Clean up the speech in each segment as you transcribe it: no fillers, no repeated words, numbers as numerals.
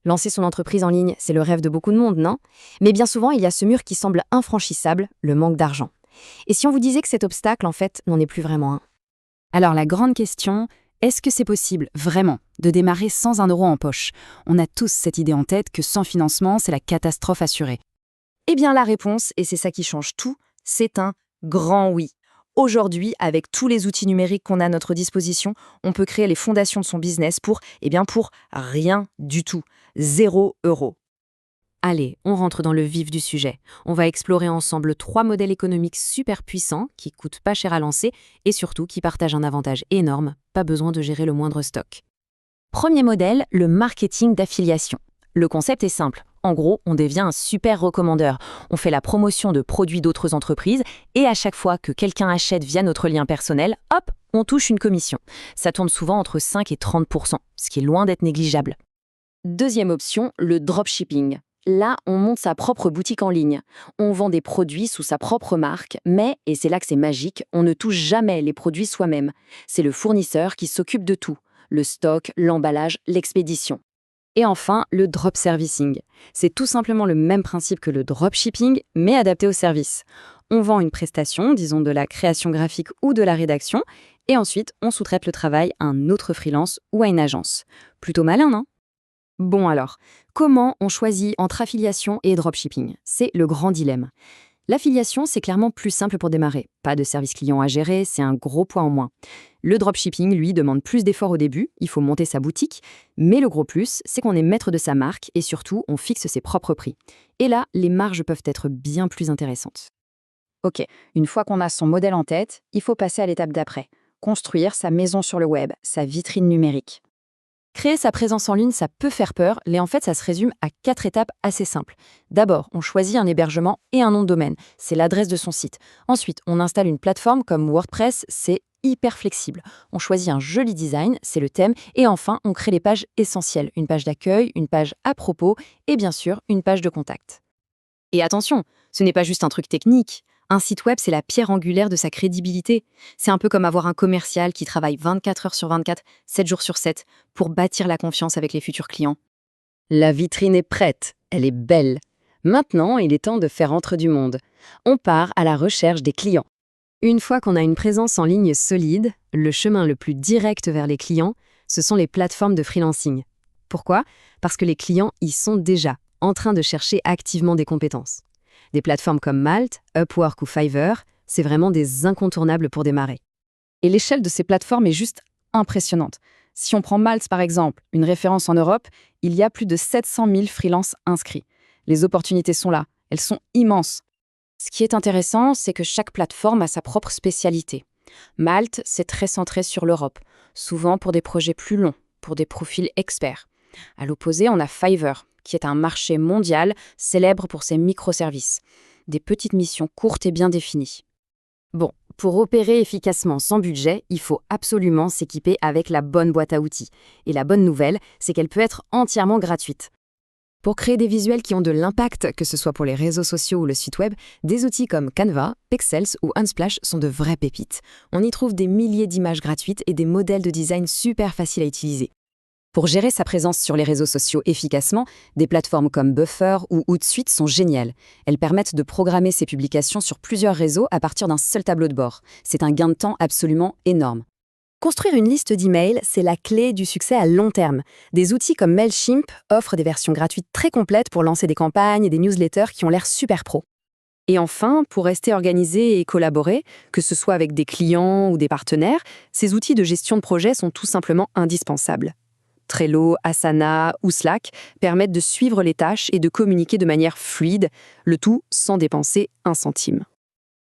Lancer son entreprise en ligne, c'est le rêve de beaucoup de monde, non? Mais bien souvent, il y a ce mur qui semble infranchissable, le manque d'argent. Et si on vous disait que cet obstacle, en fait, n'en est plus vraiment un? Alors la grande question, est-ce que c'est possible, vraiment, de démarrer sans 1 euro en poche? On a tous cette idée en tête que sans financement, c'est la catastrophe assurée. Eh bien, la réponse, et c'est ça qui change tout, c'est un grand oui. Aujourd'hui, avec tous les outils numériques qu'on a à notre disposition, on peut créer les fondations de son business pour rien du tout. 0 €. Allez, on rentre dans le vif du sujet. On va explorer ensemble 3 modèles économiques super puissants, qui coûtent pas cher à lancer et surtout qui partagent un avantage énorme, pas besoin de gérer le moindre stock. Premier modèle, le marketing d'affiliation. Le concept est simple. En gros, on devient un super recommandeur. On fait la promotion de produits d'autres entreprises et à chaque fois que quelqu'un achète via notre lien personnel, hop, on touche une commission. Ça tourne souvent entre 5 et 30%, ce qui est loin d'être négligeable. Deuxième option, le dropshipping. Là, on monte sa propre boutique en ligne. On vend des produits sous sa propre marque, mais, et c'est là que c'est magique, on ne touche jamais les produits soi-même. C'est le fournisseur qui s'occupe de tout. Le stock, l'emballage, l'expédition. Et enfin, le drop servicing. C'est tout simplement le même principe que le dropshipping, mais adapté au service. On vend une prestation, disons de la création graphique ou de la rédaction, et ensuite on sous-traite le travail à un autre freelance ou à une agence. Plutôt malin, non? Bon alors, comment on choisit entre affiliation et dropshipping? C'est le grand dilemme. L'affiliation, c'est clairement plus simple pour démarrer. Pas de service client à gérer, c'est un gros poids en moins. Le dropshipping, lui, demande plus d'efforts au début, il faut monter sa boutique, mais le gros plus, c'est qu'on est maître de sa marque et surtout, on fixe ses propres prix. Et là, les marges peuvent être bien plus intéressantes. Ok, une fois qu'on a son modèle en tête, il faut passer à l'étape d'après. Construire sa maison sur le web, sa vitrine numérique. Créer sa présence en ligne, ça peut faire peur, mais en fait, ça se résume à 4 étapes assez simples. D'abord, on choisit un hébergement et un nom de domaine. C'est l'adresse de son site. Ensuite, on installe une plateforme comme WordPress, c'est hyper flexible. On choisit un joli design, c'est le thème. Et enfin, on crée les pages essentielles. Une page d'accueil, une page à propos et bien sûr, une page de contact. Et attention, ce n'est pas juste un truc technique. Un site web, c'est la pierre angulaire de sa crédibilité. C'est un peu comme avoir un commercial qui travaille 24 heures sur 24, 7 jours sur 7, pour bâtir la confiance avec les futurs clients. La vitrine est prête, elle est belle. Maintenant, il est temps de faire entrer du monde. On part à la recherche des clients. Une fois qu'on a une présence en ligne solide, le chemin le plus direct vers les clients, ce sont les plateformes de freelancing. Pourquoi? Parce que les clients y sont déjà, en train de chercher activement des compétences. Des plateformes comme Malt, Upwork ou Fiverr, c'est vraiment des incontournables pour démarrer. Et l'échelle de ces plateformes est juste impressionnante. Si on prend Malt par exemple, une référence en Europe, il y a plus de 700 000 freelances inscrits. Les opportunités sont là, elles sont immenses. Ce qui est intéressant, c'est que chaque plateforme a sa propre spécialité. Malt, c'est très centré sur l'Europe, souvent pour des projets plus longs, pour des profils experts. À l'opposé, on a Fiverr, qui est un marché mondial célèbre pour ses microservices. Des petites missions courtes et bien définies. Bon, pour opérer efficacement sans budget, il faut absolument s'équiper avec la bonne boîte à outils. Et la bonne nouvelle, c'est qu'elle peut être entièrement gratuite. Pour créer des visuels qui ont de l'impact, que ce soit pour les réseaux sociaux ou le site web, des outils comme Canva, Pexels ou Unsplash sont de vraies pépites. On y trouve des milliers d'images gratuites et des modèles de design super faciles à utiliser. Pour gérer sa présence sur les réseaux sociaux efficacement, des plateformes comme Buffer ou Hootsuite sont géniales. Elles permettent de programmer ses publications sur plusieurs réseaux à partir d'un seul tableau de bord. C'est un gain de temps absolument énorme. Construire une liste d'emails, c'est la clé du succès à long terme. Des outils comme Mailchimp offrent des versions gratuites très complètes pour lancer des campagnes et des newsletters qui ont l'air super pro. Et enfin, pour rester organisé et collaborer, que ce soit avec des clients ou des partenaires, ces outils de gestion de projet sont tout simplement indispensables. Trello, Asana ou Slack permettent de suivre les tâches et de communiquer de manière fluide, le tout sans dépenser un centime.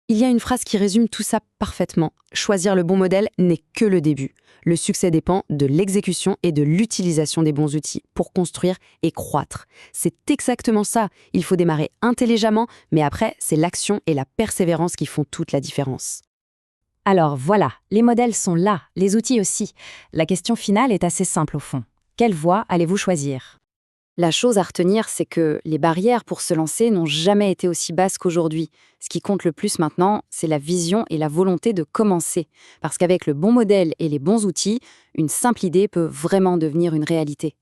Il y a une phrase qui résume tout ça parfaitement. Choisir le bon modèle n'est que le début. Le succès dépend de l'exécution et de l'utilisation des bons outils pour construire et croître. C'est exactement ça. Il faut démarrer intelligemment, mais après, c'est l'action et la persévérance qui font toute la différence. Alors voilà, les modèles sont là, les outils aussi. La question finale est assez simple au fond. Quelle voie allez-vous choisir? La chose à retenir, c'est que les barrières pour se lancer n'ont jamais été aussi basses qu'aujourd'hui. Ce qui compte le plus maintenant, c'est la vision et la volonté de commencer. Parce qu'avec le bon modèle et les bons outils, une simple idée peut vraiment devenir une réalité.